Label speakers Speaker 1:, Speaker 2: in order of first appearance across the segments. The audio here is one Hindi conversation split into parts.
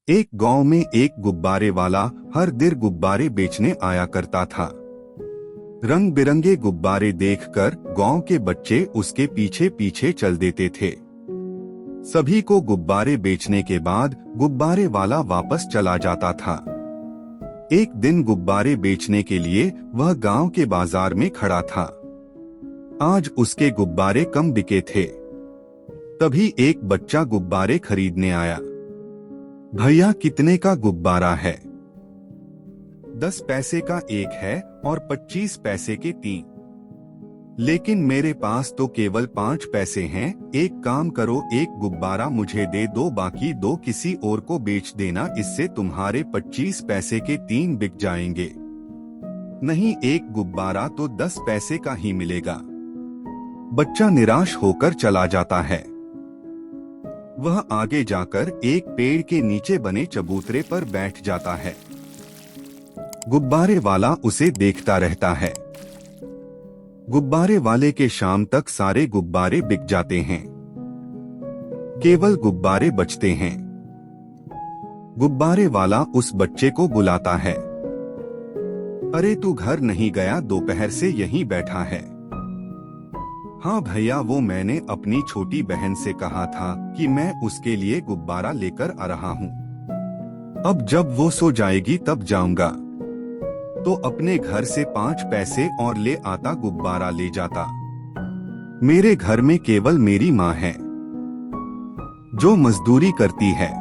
Speaker 1: एक गांव में एक गुब्बारे वाला हर दिन गुब्बारे बेचने आया करता था। रंग बिरंगे गुब्बारे देखकर गांव के बच्चे उसके पीछे पीछे चल देते थे। सभी को गुब्बारे बेचने के बाद गुब्बारे वाला वापस चला जाता था। एक दिन गुब्बारे बेचने के लिए वह गांव के बाजार में खड़ा था। आज उसके गुब्बारे कम बिके थे। तभी एक बच्चा गुब्बारे खरीदने आया। भैया, कितने का गुब्बारा है? 10 पैसे का एक है और 25 पैसे के 3। लेकिन मेरे पास तो केवल 5 पैसे हैं। एक काम करो, एक गुब्बारा मुझे दे दो, बाकी 2 किसी और को बेच देना, इससे तुम्हारे 25 पैसे के 3 बिक जाएंगे। नहीं, एक गुब्बारा तो 10 पैसे का ही मिलेगा। बच्चा निराश होकर चला जाता है। वह आगे जाकर एक पेड़ के नीचे बने चबूतरे पर बैठ जाता है। गुब्बारे वाला उसे देखता रहता है। गुब्बारे वाले के शाम तक सारे गुब्बारे बिक जाते हैं। केवल गुब्बारे बचते हैं। गुब्बारे वाला उस बच्चे को बुलाता है। अरे, तू घर नहीं गया? दोपहर से यहीं बैठा है। हाँ भैया, वो मैंने अपनी छोटी बहन से कहा था कि मैं उसके लिए गुब्बारा लेकर आ रहा हूँ। अब जब वो सो जाएगी तब जाऊंगा। तो अपने घर से 5 पैसे और ले आता, गुब्बारा ले जाता। मेरे घर में केवल मेरी माँ है जो मजदूरी करती है।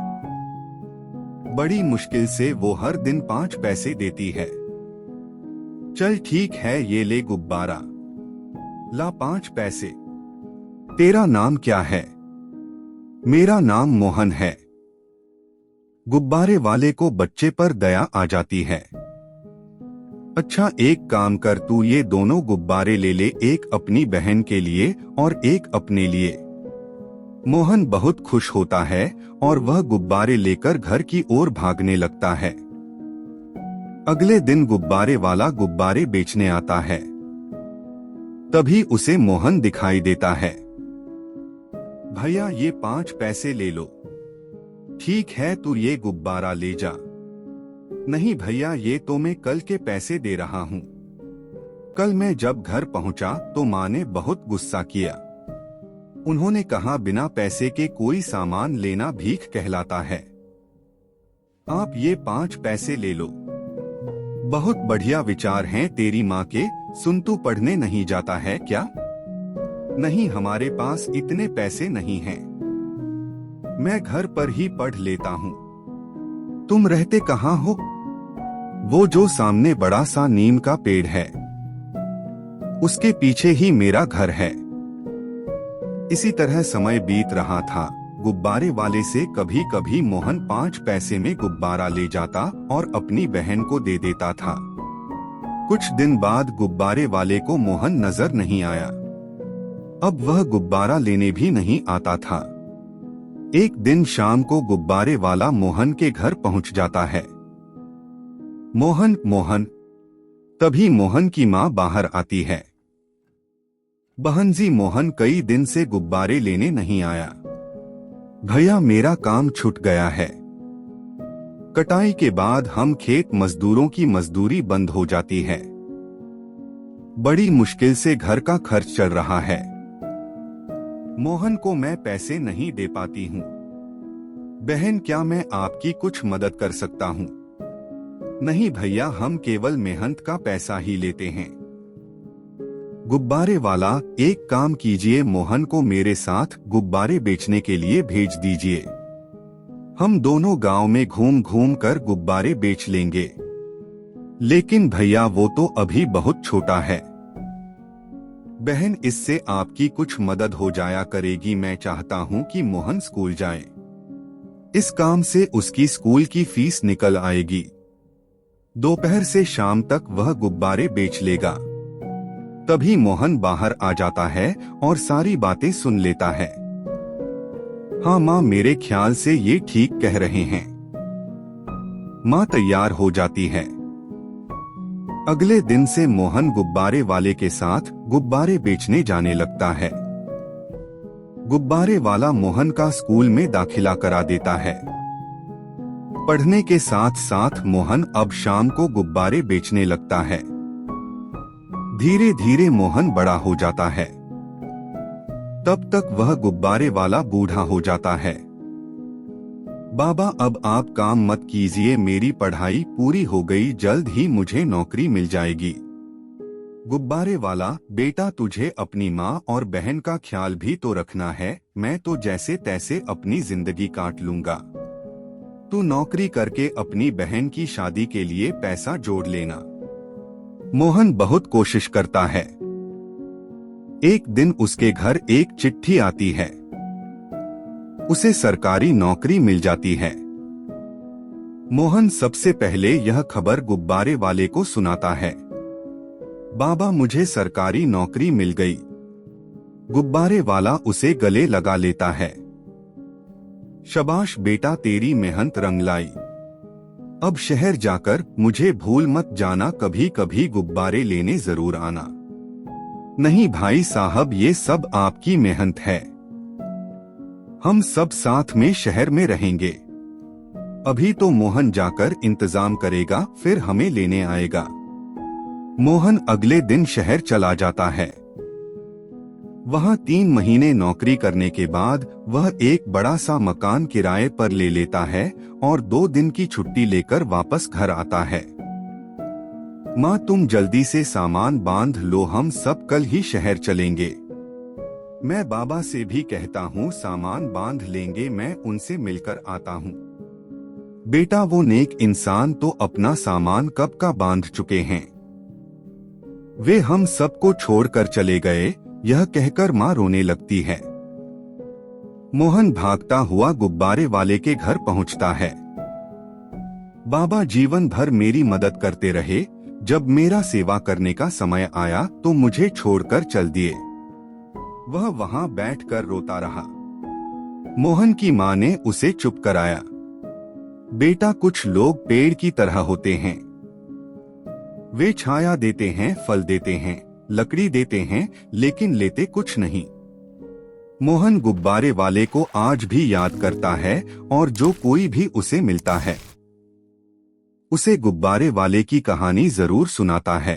Speaker 1: बड़ी मुश्किल से वो हर दिन 5 पैसे देती है। चल ठीक है, ये ले गुब्बारा, ला 5 पैसे। तेरा नाम क्या है? मेरा नाम मोहन है। गुब्बारे वाले को बच्चे पर दया आ जाती है। अच्छा, एक काम कर, तू ये दोनों गुब्बारे ले ले, एक अपनी बहन के लिए और एक अपने लिए। मोहन बहुत खुश होता है और वह गुब्बारे लेकर घर की ओर भागने लगता है। अगले दिन गुब्बारे वाला गुब्बारे बेचने आता है। तभी उसे मोहन दिखाई देता है। भैया, ये 5 पैसे ले लो। ठीक है, तू ये गुब्बारा ले जा। नहीं भैया, ये तो मैं कल के पैसे दे रहा हूँ। कल मैं जब घर पहुंचा तो माँ ने बहुत गुस्सा किया। उन्होंने कहा, बिना पैसे के कोई सामान लेना भीख कहलाता है। आप ये 5 पैसे ले लो। बहुत बढ़िया विचार हैं तेरी माँ के। सुन, तू पढ़ने नहीं जाता है क्या? नहीं, हमारे पास इतने पैसे नहीं हैं। मैं घर पर ही पढ़ लेता हूँ। तुम रहते कहाँ हो? वो जो सामने बड़ा सा नीम का पेड़ है, उसके पीछे ही मेरा घर है। इसी तरह समय बीत रहा था। गुब्बारे वाले से कभी कभी मोहन 5 पैसे में गुब्बारा ले जाता और अपनी बहन को दे देता था। कुछ दिन बाद गुब्बारे वाले को मोहन नजर नहीं आया। अब वह गुब्बारा लेने भी नहीं आता था। एक दिन शाम को गुब्बारे वाला मोहन के घर पहुंच जाता है। मोहन, मोहन। तभी मोहन की माँ बाहर आती है। बहन जी, मोहन कई दिन से गुब्बारे लेने नहीं आया। भैया, मेरा काम छूट गया है। कटाई के बाद हम खेत मजदूरों की मजदूरी बंद हो जाती है। बड़ी मुश्किल से घर का खर्च चल रहा है। मोहन को मैं पैसे नहीं दे पाती हूँ। बहन, क्या मैं आपकी कुछ मदद कर सकता हूँ? नहीं भैया, हम केवल मेहनत का पैसा ही लेते हैं। गुब्बारे वाला, एक काम कीजिए, मोहन को मेरे साथ गुब्बारे बेचने के लिए भेज दीजिए। हम दोनों गांव में घूम घूम कर गुब्बारे बेच लेंगे। लेकिन भैया, वो तो अभी बहुत छोटा है। बहन, इससे आपकी कुछ मदद हो जाया करेगी। मैं चाहता हूँ कि मोहन स्कूल जाए। इस काम से उसकी स्कूल की फीस निकल आएगी। दोपहर से शाम तक वह गुब्बारे बेच लेगा। तभी मोहन बाहर आ जाता है और सारी बातें सुन लेता है। हाँ माँ, मेरे ख्याल से ये ठीक कह रहे हैं। माँ तैयार हो जाती है। अगले दिन से मोहन गुब्बारे वाले के साथ गुब्बारे बेचने जाने लगता है। गुब्बारे वाला मोहन का स्कूल में दाखिला करा देता है। पढ़ने के साथ साथ मोहन अब शाम को गुब्बारे बेचने लगता है। धीरे धीरे मोहन बड़ा हो जाता है। तब तक वह गुब्बारे वाला बूढ़ा हो जाता है। बाबा, अब आप काम मत कीजिए, मेरी पढ़ाई पूरी हो गई, जल्द ही मुझे नौकरी मिल जाएगी। गुब्बारे वाला, बेटा तुझे अपनी माँ और बहन का ख्याल भी तो रखना है, मैं तो जैसे तैसे अपनी जिंदगी काट लूंगा। तू नौकरी करके अपनी बहन की शादी के लिए पैसा जोड़ लेना। मोहन बहुत कोशिश करता है। एक दिन उसके घर एक चिट्ठी आती है। उसे सरकारी नौकरी मिल जाती है। मोहन सबसे पहले यह खबर गुब्बारे वाले को सुनाता है। बाबा, मुझे सरकारी नौकरी मिल गई। गुब्बारे वाला उसे गले लगा लेता है। शाबाश बेटा, तेरी मेहनत रंग लाई। अब शहर जाकर मुझे भूल मत जाना, कभी कभी गुब्बारे लेने जरूर आना। नहीं भाई साहब, ये सब आपकी मेहनत है। हम सब साथ में शहर में रहेंगे। अभी तो मोहन जाकर इंतजाम करेगा, फिर हमें लेने आएगा। मोहन अगले दिन शहर चला जाता है। वहां 3 महीने नौकरी करने के बाद वह एक बड़ा सा मकान किराए पर ले लेता है और 2 दिन की छुट्टी लेकर वापस घर आता है। माँ, तुम जल्दी से सामान बांध लो, हम सब कल ही शहर चलेंगे। मैं बाबा से भी कहता हूँ सामान बांध लेंगे, मैं उनसे मिलकर आता हूँ। बेटा, वो नेक इंसान तो अपना सामान कब का बांध चुके हैं। वे हम सबको छोड़कर चले गए, यह कहकर माँ रोने लगती है। मोहन भागता हुआ गुब्बारे वाले के घर पहुंचता है। बाबा जीवन भर मेरी मदद करते रहे, जब मेरा सेवा करने का समय आया तो मुझे छोड़कर चल दिए। वह वहां बैठकर रोता रहा। मोहन की माँ ने उसे चुप कराया। बेटा, कुछ लोग पेड़ की तरह होते हैं। वे छाया देते हैं, फल देते हैं, लकड़ी देते हैं, लेकिन लेते कुछ नहीं। मोहन गुब्बारे वाले को आज भी याद करता है और जो कोई भी उसे मिलता है उसे गुब्बारे वाले की कहानी जरूर सुनाता है।